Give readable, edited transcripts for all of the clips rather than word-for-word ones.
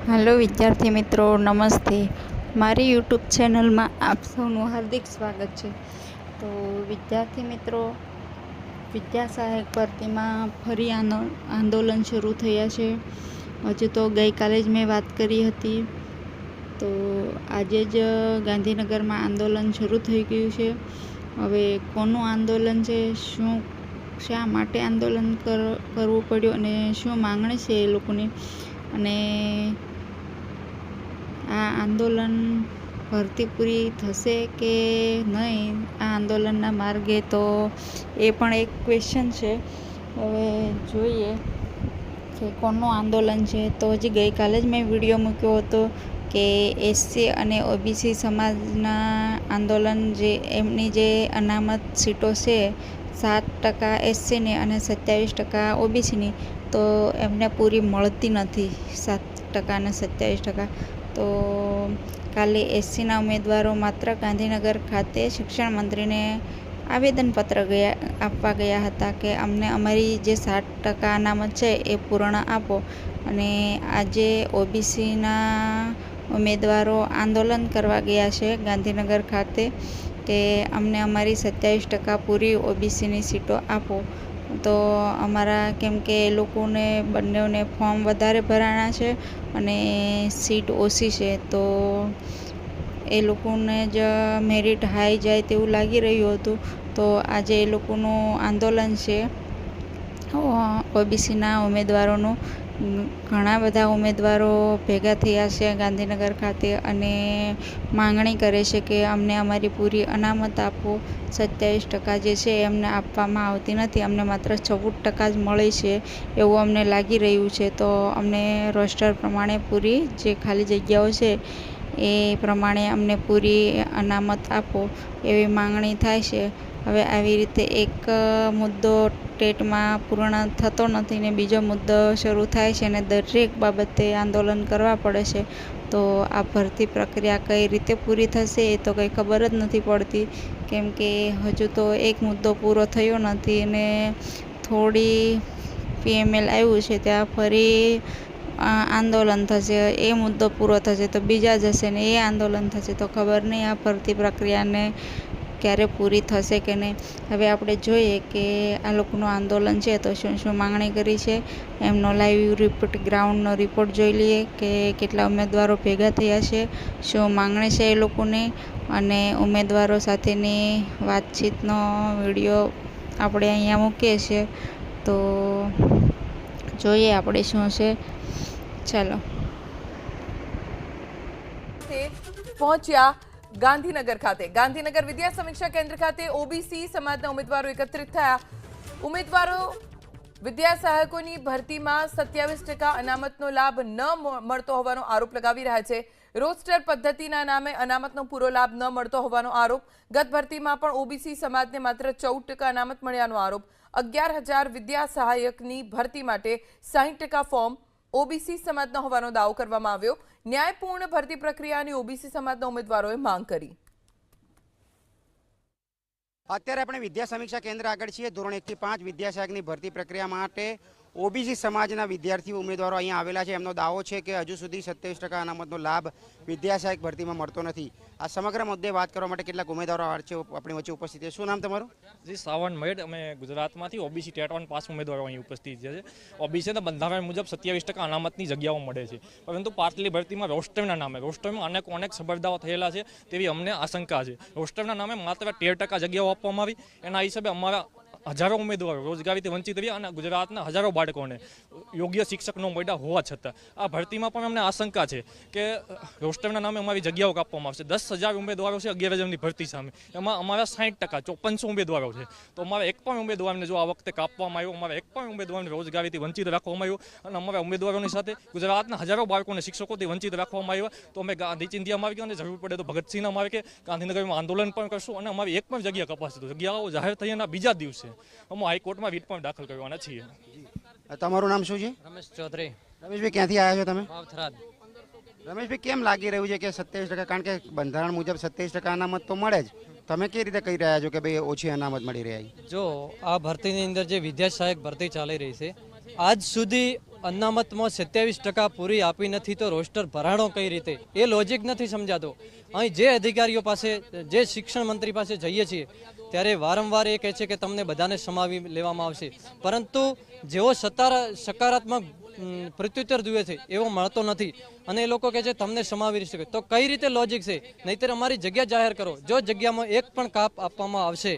Hello विद्यार्थी मित्रों, नमस्ते। मारी यूट्यूब चेनल में आप सौનું हार्दिक स्वागत है। तो विद्यार्थी मित्रों, विद्या सहायक भर्ती में फरी आंदोलन शुरू थया छे। हजू तो गई काले ज मैं बात करी हती, तो आज ज गांधीनगर में आंदोलन शुरू थई गयुं छे। हवे कोनु आंदोलन है, शुं शा माटे आंदोलन करवुं पड्युं अने शुं मागणी छे ए लोकोनी, अने आ आंदोलन भरती पूरी थशे के नहीं आ आंदोलनना मार्गे, तो ए पण एक क्वेश्चन है। हवे जोईए के कोनु आंदोलन है। तो हजी गई काले ज मैं विडियो मूक्यो हतो के एससी अने ओबीसी समाजना आंदोलन जे एमनी जे अनामत सीटों से 7% एससी ने अने 27% ओबीसी नी, तो एमने पूरी मळती नथी 7% ने 27%। तो काले एससीना उम्मीदवारों मात्र गांधीनगर खाते शिक्षण मंत्री ने आवेदनपत्र आपवा गया हता कि अमने अमरी जे 7% अनामत है ए पूर्ण आपो। अने आजे ओबीसीना उम्मीदवारों आंदोलन करवा गया है गांधीनगर खाते कि अमने अमरी 27% पूरी ओबीसीनी सीटों आपो। तो अमरा केम के लोकोने बंनेओने फॉर्म वधारे भराना है अने सीट ओછી है, तो ए लोकोने ज मेरिट हाई जाए तेवुं लागी रह्युं हतुं। तो आज ए लोकोनुं आंदोलन है ओबीसीना उम्मीदवारोनुं। घणा बधा उम्मीदवारो भेगा थया छे गांधीनगर खाते अने मांगणी करे छे कि अमने अमारी पूरी अनामत आपो। 27% जे छे एमने आपवामां आवती नथी, अमने मात्र 14% ज मळे छे एवुं अमने लागी रह्युं छे। तो अमने रोस्टर प्रमाणे पूरी जे खाली जग्याओ छे ए प्रमाणे अमने पूरी अनामत आपो एवी मांगणी थाय छे। हवे आवी रीते एक मुद्दो टेटमां पूर्ण थतो नथी ने बीजो मुद्दो शरू थाय छे ने दरेक बाबते आंदोलन करवा पड़े छे। तो आ भरती प्रक्रिया कई रीते पूरी थशे ए तो कंई खबर ज नथी पड़ती, केम के हजू तो एक मुद्दो पूरो थयो नथी ने थोड़ी पीएमएल आव्युं छे त्यां फरी आंदोलन थशे। ए मुद्दो पूरो थशे तो बीजा जशे ने ए आंदोलन थशे, तो खबर नहीं आ भरती प्रक्रिया ने क्यारे पूरी थशे के नहीं। हवे आपणे जोईए के आ लोकोनुं आंदोलन है तो शुं शुं मांगणी करी छे एमनो लाइव रिपोर्ट ग्राउंडनो रिपोर्ट जोई लीए के केटला उम्मीदवारो भेगा थया छे, शुं मांगणी छे ए लोकोनी, अने उम्मीदवारो साथेनी वातचीतनो विडियो आपणे अहींया मूकीए छे। तो जोईए आपणे शुं छे। चलो पहुंच्या गांधीनगर खाते। गांधीनगर विद्या समीक्षा केंद्र खाते ओबीसी समाजना उम्मीदवारों एकत्रित थया। उम्मीदवारों विद्या सहायकोनी भरतीमां 27% अनामतनो लाभ न मळतो होવાનો आरोप लगावी રહ્યા છે। रोस्टर पद्धतिना नामे अनामतनो पूरो लाभ न मळतो होવાનો आरोप। गत भरतीमां पण ओबीसी समाजने मात्र 14% अनामत मळ्यानो आरोप। 11,000 विद्या सहायकनी भरती माटे 60% फॉर्म ओबीसी समाजना होવાનો दाવો કરવામાં આવ્યો। ન્યાયપૂર્ણ ભરતી પ્રક્રિયાની ઓબીસી સમાજના ઉમેદવારોએ માંગ કરી। અત્યારે આપણે વિદ્યા સમીક્ષા કેન્દ્ર આગળ છીએ। ધોરણ 1 થી 5 વિદ્યા સહાયકની ભરતી પ્રક્રિયા માટે ઓબીસી સમાજના વિદ્યાર્થીઓ ઉમેદવારો અહીંયા આવેલા છે। એમનો દાવો છે કે હજુ સુધી 27% અનામતનો લાભ વિદ્યા સહાયક ભરતીમાં મળતો નથી। આ સમગ્ર મુદ્દે વાત કરવા માટે કેટલાક ઉમેદવારો આપણી વચ્ચે ઉપસ્થિત છે। શું નામ તમારું? જી સાવન મેડ, અમે ગુજરાતમાંથી ઓબીસી ટેટ 1 પાસ ઉમેદવારો અહીં ઉપસ્થિત છે। ઓબીસીના બંધારણ મુજબ 27% અનામતની જગ્યાઓ મળે છે, પરંતુ પાટલી ભરતીમાં રોસ્ટરના નામે રોસ્ટરમાં અનેક સ્પર્ધાઓ થયેલા છે તેવી અમને આશંકા છે। રોસ્ટરના નામે માત્ર 13% જગ્યાઓ આપવામાં આવી, એના હિસાબે અમારા हजारों उम्मीदवारों रोजगारी वंचित रह्या और गुजरातना हजारों बाळकोने योग्य शिक्षक न मळ्या होवा छतां आ भरती में अमने आशंका है कि रोस्टरना नामे अमारी जग्याओ कापवामां आवशे। 10,000 उम्मीदवारों से 11,000 भरती सामे एमां अमारा 60% 5400 उम्मीदवारों है। तो अमारा एक पण उम्मीदवारने जो आ वखते कापवामां आव्यो, अमारा एक पण उम्मीदवारने रोजगारीथी वंचित राखवामां आव्यो अने अमारा उम्मीदवारोनी साथे गुजरातना हजारों बाळकोने शिक्षकोथी वंचित राखवामां आव्या। तो अमे गांधी चिंध्यामां आवी गया, जरूर पड़े तो भगतसिंहनामां आवी के गांधीनगरमां आंदोलन पण करशुं अने अमारी एक पण जग्या कपाशे तो जग्याओ जाहेर थईना बीजा दिवसे अमो हाईकोर्टमां रीट पण दाखल करवाना छीए। તમારું નામ શું છે? રમેશ ચૌધરી, રમેશભાઈ, ક્યાંથી આવ્યા છો તમે? વાવથરાદ। રમેશભાઈ, કેમ લાગી રહ્યું છે કે 27%? કારણ કે બંધારણ મુજબ 27% અનામત તો મળે જ, તમે કઈ રીતે કહી રહ્યા છો કે ભાઈ ઓછી અનામત મળી રહી? જો આ ભરતીની અંદર જે વિદ્યા સહાયક ભરતી ચાલી રહી છે, આજ સુધી અનામતમાં 27% પૂરી આપી નથી તો રોસ્ટર ભરાણો કઈ રીતે? એ લોજિક નથી સમજાતો. અહીં જે અધિકારીઓ પાસે, જે શિક્ષણ મંત્રી પાસે જઈએ છીએ ત્યારે વારંવાર એ કહે છે કે તમને બધાને સમાવી લેવામાં આવશે, પરંતુ જેવો સકારાત્મક પ્રત્યુત્તર જુએ છે એવો મળતો નથી અને એ લોકો કહે છે તમને સમાવી શકે. તો કઈ રીતે લોજિક છે? નહીંતર અમારી જગ્યા જાહેર કરો. જો જગ્યામાં એક પણ કાપ આપવામાં આવશે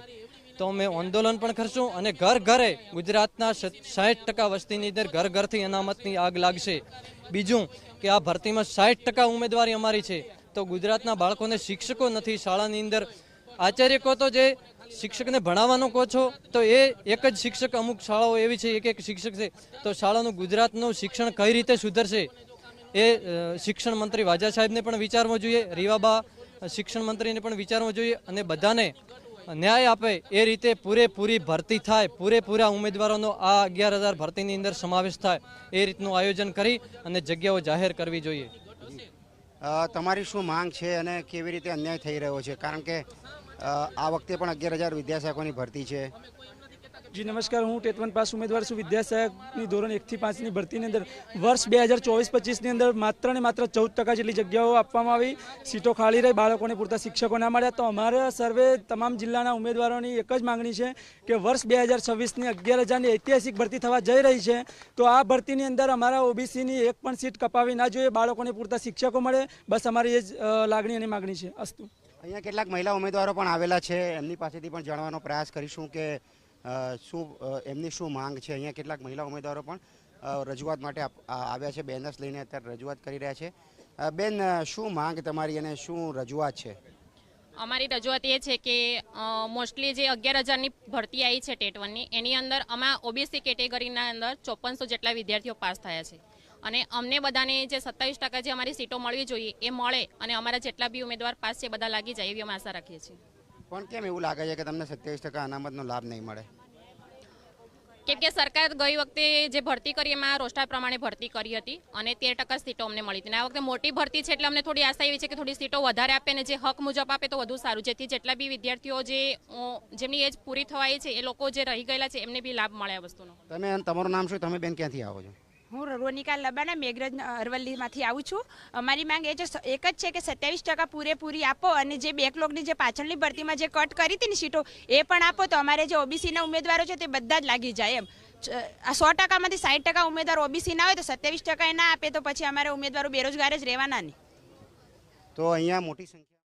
તો અમે આંદોલન પણ કરશું અને ઘર ઘરે ગુજરાતના 60% વસ્તીની અંદર ઘર ઘરથી અનામતની આગ લાગશે. બીજું કે આ ભરતીમાં 60% ઉમેદવારી અમારી છે તો ગુજરાતના બાળકોને શિક્ષકો નથી શાળાની અંદર. આચાર્ય કહો તો જે શિક્ષકને ભણાવવાનું કહો છો તો એ એક જ શિક્ષક, અમુક શાળાઓ એવી છે એક શિક્ષક છે, તો શાળાનું ગુજરાતનું શિક્ષણ કઈ રીતે સુધરશે એ શિક્ષણ મંત્રી વાજા સાહેબને પણ વિચારવું જોઈએ, રીવાબા શિક્ષણ મંત્રીને પણ વિચારવું જોઈએ અને બધાને ન્યાય આપે એ રીતે પૂરેપૂરી ભરતી થાય, પૂરેપૂરા ઉમેદવારોનો આ 11,000 ભરતીની અંદર સમાવેશ થાય એ રીતનું આયોજન કરી અને જગ્યાઓ જાહેર કરવી જોઈએ. તમારી શું માંગ છે અને કેવી રીતે અન્યાય થઈ રહ્યો છે? કારણ કે આ વખતે પણ 11,000 વિદ્યાસહાયકોની ભરતી છે. જી નમસ્કાર, હું ટેટ 1 પાસ ઉમેદવાર છું. વિદ્યાસહાયકની ધોરણ 1 થી 5ની ભરતીની અંદર વર્ષ 2024-25ની અંદર માત્ર ને માત્ર 14% જેટલી જગ્યાઓ આપવામાં આવી. સીટો ખાલી રહી, બાળકોને પૂરતા શિક્ષકો ના મળ્યા. તો અમારા સર્વે તમામ જિલ્લાના ઉમેદવારોની એક જ માંગણી છે કે વર્ષ 2026ની 11,000ની ઐતિહાસિક ભરતી થવા જઈ રહી છે તો આ ભરતીની અંદર અમારા ઓબીસીની એક પણ સીટ કપાવી ના જોઈએ, બાળકોને પૂરતા શિક્ષકો મળે. બસ અમારી એ જ લાગણી અને માગણી છે. અસ્તુ. અહીંયા કેટલાક મહિલા ઉમેદવારો પણ આવેલા છે, એમની પાસેથી પણ જાણવાનો પ્રયાસ કરીશું કે એમની શું માંગ છે. અહીંયા કેટલાક મહિલા ઉમેદવારો પણ રજૂઆત માટે આવ્યા છે, બેનર્સ લઈને અત્યારે રજૂઆત કરી રહ્યા છે. બેન, શું માંગ તમારી અને શું રજૂઆત છે? અમારી રજૂઆત એ છે કે મોસ્ટલી જે 11,000ની ભરતી આવી છે ટેટ 1ની, એની અંદર અમે ઓબીસી કેટેગરીના અંદર 5400 જેટલા વિદ્યાર્થીઓ પાસ થયા છે અને અમને બધાને જે 27% જે અમારી સીટો મળવી જોઈએ એ મળે અને અમારા જેટલા બી ઉમેદવાર પાસ છે બધા લાગી જાય એવી અમે આશા રાખીએ છીએ. પણ કેમ એવું લાગે છે કે તમને 27% અનામતનો લાભ નહીં મળે? કેમ કે સરકાર ગઈ વખતે જે ભરતી કરી એમાં રોસ્ટર પ્રમાણે ભરતી કરી હતી અને 13% સીટો અમને મળી હતી. આ વખતે મોટી ભરતી છે એટલે અમને થોડી આશા એવી છે કે થોડી સીટો વધારે આપે અને જે હક મુજબ આપે તો વધુ સારું, જેથી જેટલા બી વિદ્યાર્થીઓ જેમની એજ પૂરી થવાય છે એ લોકો જે રહી ગયેલા છે એમને બી લાભ મળે આ વસ્તુનો. તમારું નામ શું? તમે બેન ક્યાંથી આવો છો? હું રોનિકા લબાના મેઘરજ અરવલ્લીમાંથી આવું છું. અમારી માંગ એક જ છે કે 27% પૂરેપૂરી આપો અને જે બેકલોગની જે પાછળની ભરતીમાં જે કટ કરી હતી ને સીટો એ પણ આપો તો અમારે જે ઓબીસીના ઉમેદવારો છે તે બધા જ લાગી જાય. એમ આ 100%માંથી 60% ઉમેદવાર ઓબીસી ના હોય તો 27% ના આપે તો પછી અમારે ઉમેદવારો બેરોજગાર જ રહેવાના નહીં. તો અહીંયા મોટી સંખ્યા